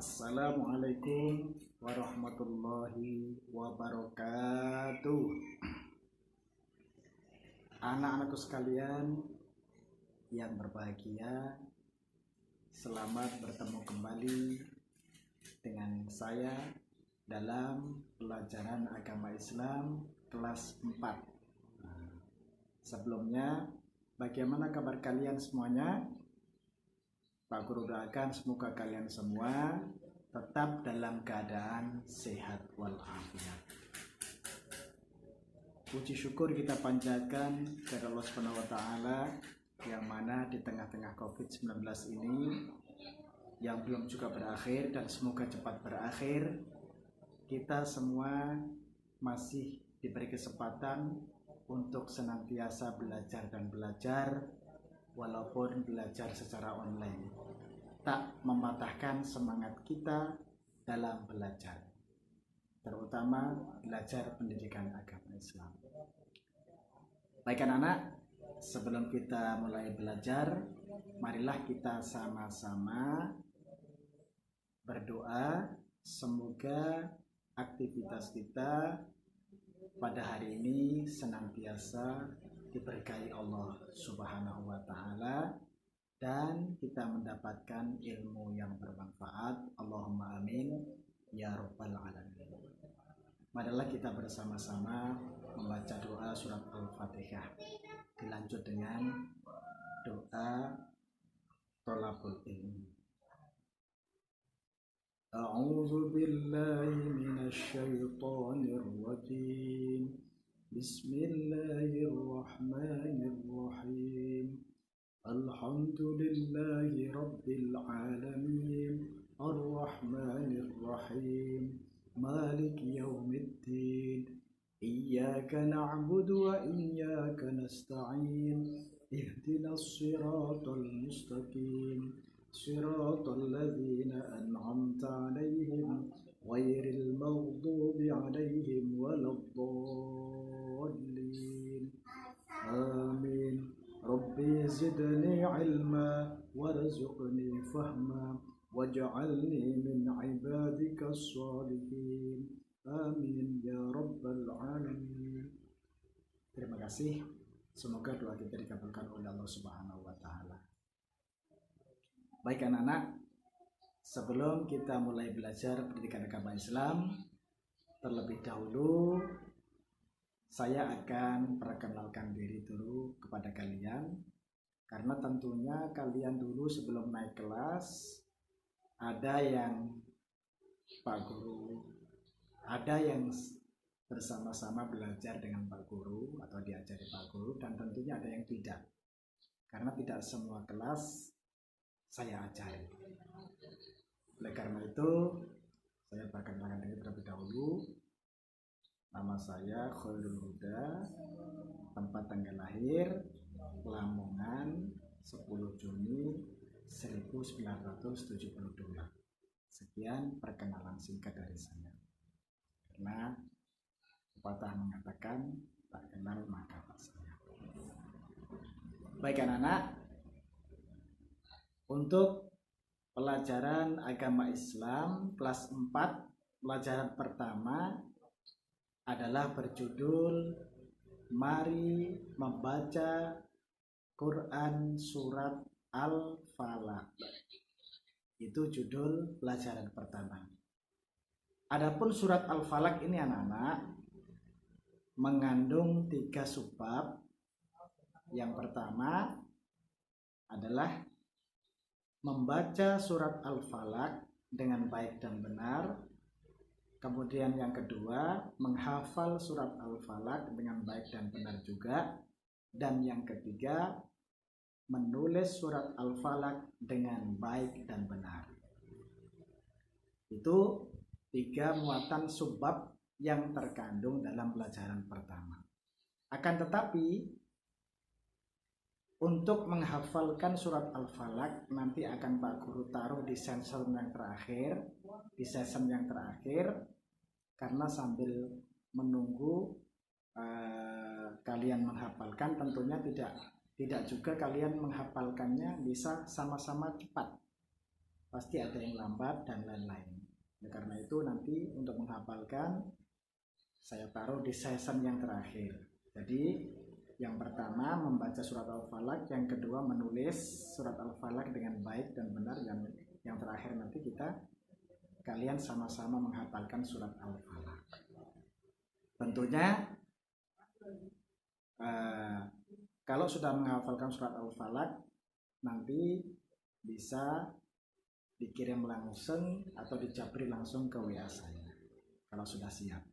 Assalamualaikum warahmatullahi wabarakatuh. Anak-anakku sekalian yang berbahagia, selamat bertemu kembali dengan saya dalam pelajaran agama Islam kelas 4. Sebelumnya, bagaimana kabar kalian semuanya? Pak Guru doakan semoga kalian semua tetap dalam keadaan sehat walafiat. Puji syukur kita panjatkan kepada Allah Subhanahu wa taala yang mana di tengah-tengah Covid-19 ini yang belum juga berakhir dan semoga cepat berakhir, kita semua masih diberi kesempatan untuk senantiasa belajar dan belajar walaupun belajar secara online, tak mematahkan semangat kita dalam belajar, terutama belajar pendidikan agama Islam. Baik anak-anak, sebelum kita mulai belajar, marilah kita sama-sama berdoa semoga aktivitas kita pada hari ini senantiasa diberkahi Allah Subhanahu wa taala dan kita mendapatkan ilmu yang bermanfaat. Allahumma amin ya rabbal alamin. Marilah kita bersama-sama membaca doa surat Al-Fatihah. Dilanjut dengan doa thalabul ilmi. A'udzu billahi minasy syaithanir rajim. Bismillahirrahmanirrahim. Alhamdulillahi rabbil alamin. Ar-Rahmanir-Rahim. Maliki yaumiddin. Iyyaka na'budu wa iyyaka nasta'in. Ihdinas siratal mustaqim. Siratal ladzina an'amta 'alaihim ghairil maghdubi 'alaihim waladdallin. Amin. Rabbi zidni 'ilma warzuqni fahma waj'alni min 'ibadikas shalihin. Amin ya rabbal alamin. Terima kasih. Semoga doa kita dikabulkan oleh Allah Subhanahu wa taala. Baik anak-anak, sebelum kita mulai belajar pendidikan agama Islam, terlebih dahulu saya akan perkenalkan diri dulu kepada kalian, karena tentunya kalian dulu sebelum naik kelas ada yang Pak Guru, ada yang bersama-sama belajar dengan Pak Guru atau diajari Pak Guru, dan tentunya ada yang tidak, karena tidak semua kelas saya ajari. Oleh karena itu, saya perkenalkan diri terlebih dahulu. Nama saya Khairul Huda, tempat tanggal lahir Lamongan 10 Juni 1972. Sekian perkenalan singkat dari saya. Karena pepatah mengatakan tak kenal maka tak sayang. Baik anak-anak, untuk pelajaran agama Islam kelas 4, pelajaran pertama adalah berjudul Mari Membaca Quran Surat Al-Falaq. Itu judul pelajaran pertama. Adapun surat Al-Falaq ini anak-anak mengandung 3 subbab. Yang pertama adalah membaca surat Al-Falaq dengan baik dan benar. Kemudian yang kedua, menghafal surat Al-Falaq dengan baik dan benar juga. Dan yang ketiga, menulis surat Al-Falaq dengan baik dan benar. Itu 3 muatan subbab yang terkandung dalam pelajaran pertama. Akan tetapi, untuk menghafalkan surat Al-Falaq nanti akan Pak Guru taruh di session yang terakhir, karena sambil menunggu kalian menghafalkan, tentunya tidak juga kalian menghafalkannya bisa sama-sama cepat. pasti ada yang lambat dan lain-lain. Karena itu nanti untuk menghafalkan saya taruh di season yang terakhir. Jadi yang pertama membaca surat Al-Falaq, yang kedua menulis surat Al-Falaq dengan baik dan benar, dan yang terakhir nanti kalian sama-sama menghafalkan surat Al-Falaq. Tentunya kalau sudah menghafalkan surat Al-Falaq nanti bisa dikirim langsung atau dijabri langsung ke WA saya kalau sudah siap.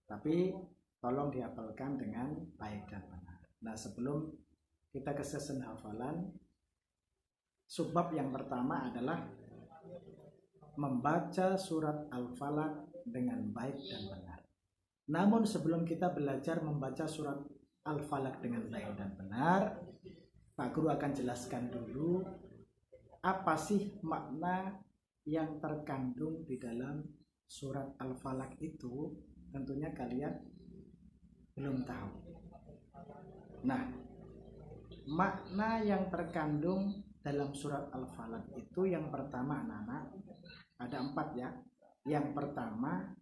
Tapi tolong dihafalkan dengan baik dan benar. Nah, sebelum kita ke sesi hafalan, subbab yang pertama adalah membaca surat Al-Falaq dengan baik dan benar. Namun sebelum kita belajar membaca surat Al-Falaq dengan baik dan benar, Pak Guru akan jelaskan dulu apa sih makna yang terkandung di dalam surat Al-Falaq itu. Tentunya kalian belum tahu. Nah, makna yang terkandung dalam surat Al-Falaq itu yang pertama, anak-anak, ada 4 ya. Yang pertama,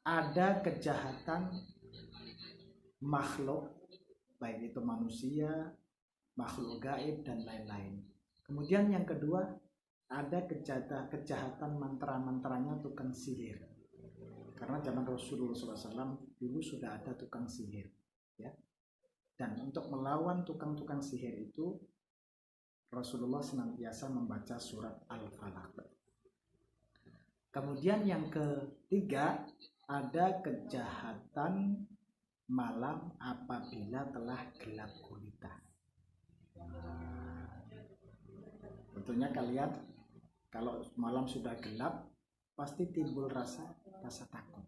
ada kejahatan makhluk, baik itu manusia, makhluk gaib dan lain-lain. Kemudian yang kedua, ada kejahatan mantra-mantranya tukang sihir. Karena zaman Rasulullah SAW dulu sudah ada tukang sihir, ya. Dan untuk melawan tukang-tukang sihir itu Rasulullah senantiasa membaca surat Al-Falaq. Kemudian yang ketiga, ada kejahatan malam apabila telah gelap gulita. Tentunya kalian kalau malam sudah gelap pasti timbul rasa takut.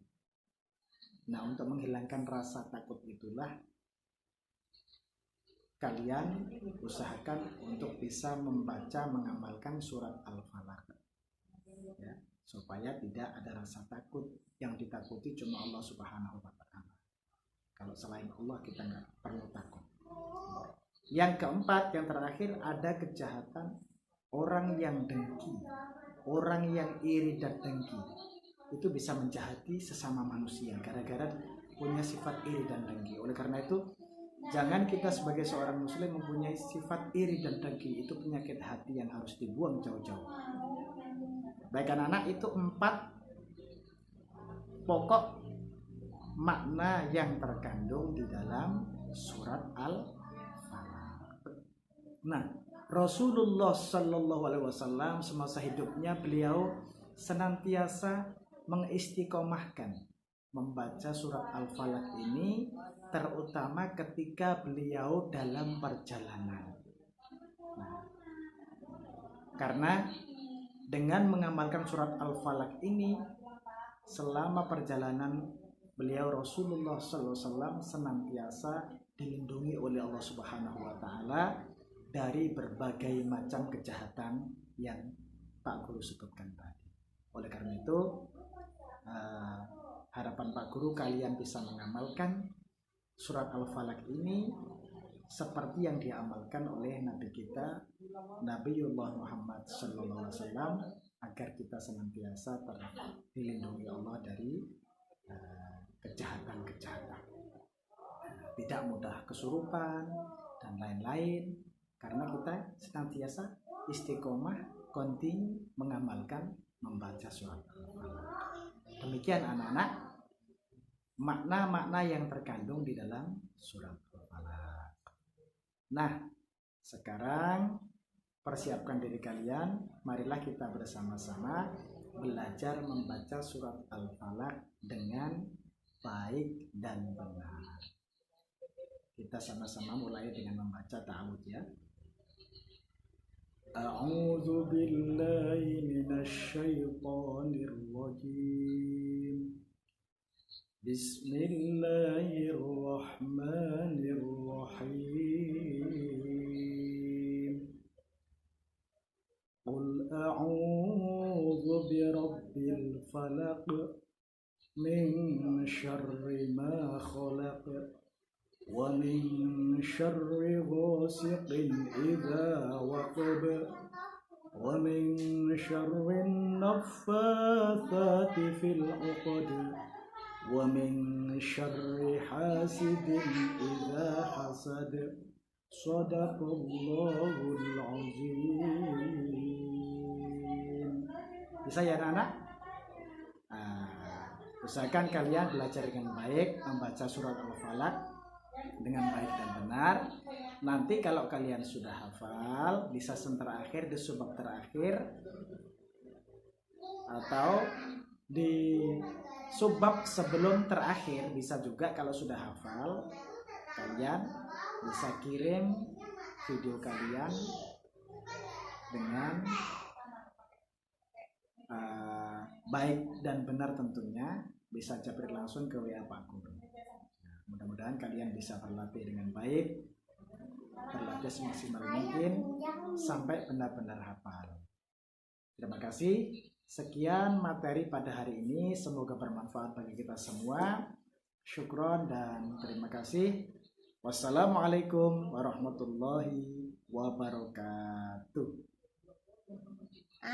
Nah, untuk menghilangkan rasa takut itulah kalian usahakan untuk bisa membaca, mengamalkan surat Al-Falaq, ya, supaya tidak ada rasa takut. Yang ditakuti cuma Allah Subhanahu wa Ta'ala. Kalau selain Allah kita nggak perlu takut. Yang keempat, yang terakhir, ada kejahatan orang yang dengki, orang yang iri dan dengki. Itu bisa menjahati sesama manusia gara-gara punya sifat iri dan dengki. Oleh karena itu, jangan kita sebagai seorang muslim mempunyai sifat iri dan dengki. Itu penyakit hati yang harus dibuang jauh-jauh. Baik anak-anak, itu 4 pokok makna yang terkandung di dalam surat Al-Falaq. Nah, Rasulullah Shallallahu Alaihi Wasallam semasa hidupnya beliau senantiasa mengistiqomahkan membaca surat Al-Falaq ini, terutama ketika beliau dalam perjalanan. Nah, karena dengan mengamalkan surat Al-Falaq ini selama perjalanan beliau, Rasulullah SAW senantiasa dilindungi oleh Allah Subhanahu wa Ta'ala dari berbagai macam kejahatan yang Pak Guru sebutkan tadi. Oleh karena itu, harapan Pak Guru kalian bisa mengamalkan surat Al-Falaq ini seperti yang diamalkan oleh Nabi kita Nabiullah Muhammad SAW, agar kita senantiasa dilindungi Allah dari kejahatan-kejahatan, tidak mudah kesurupan dan lain-lain, karena kita senantiasa istiqomah kontinu mengamalkan membaca surat Al-Falaq. Demikian anak-anak makna-makna yang terkandung di dalam surat Al-Falaq. Nah, sekarang persiapkan diri kalian, marilah kita bersama-sama belajar membaca surat Al-Falaq dengan baik dan benar. Kita sama-sama mulai dengan membaca ta'awudz ya. A'udzu billahi minasy syaithanir rajim. Bismillahirrahmanirrahim. Qul a'udzu birabbil falaq min syarri ma khalaq wa min syarri ghasiqin idza waqab ومن شر النفاثات في العقد ومن شر حاسد إذا حسد صدق الله العظيم. Bisa ya anak-anak? Usahakan kalian belajar dengan baik, membaca surat Al-Falaq dengan baik dan benar. Nanti kalau kalian sudah hafal di season terakhir, di subbab terakhir, atau di subbab sebelum terakhir, bisa juga kalau sudah hafal, kalian bisa kirim video kalian dengan baik dan benar tentunya, bisa japri langsung ke WA Pak Guru. Mudah-mudahan kalian bisa berlatih dengan baik, berlatih semaksimal mungkin sampai benar-benar hafal. Terima kasih. Sekian materi pada hari ini, semoga bermanfaat bagi kita semua. Syukron dan terima kasih. Wassalamualaikum warahmatullahi wabarakatuh.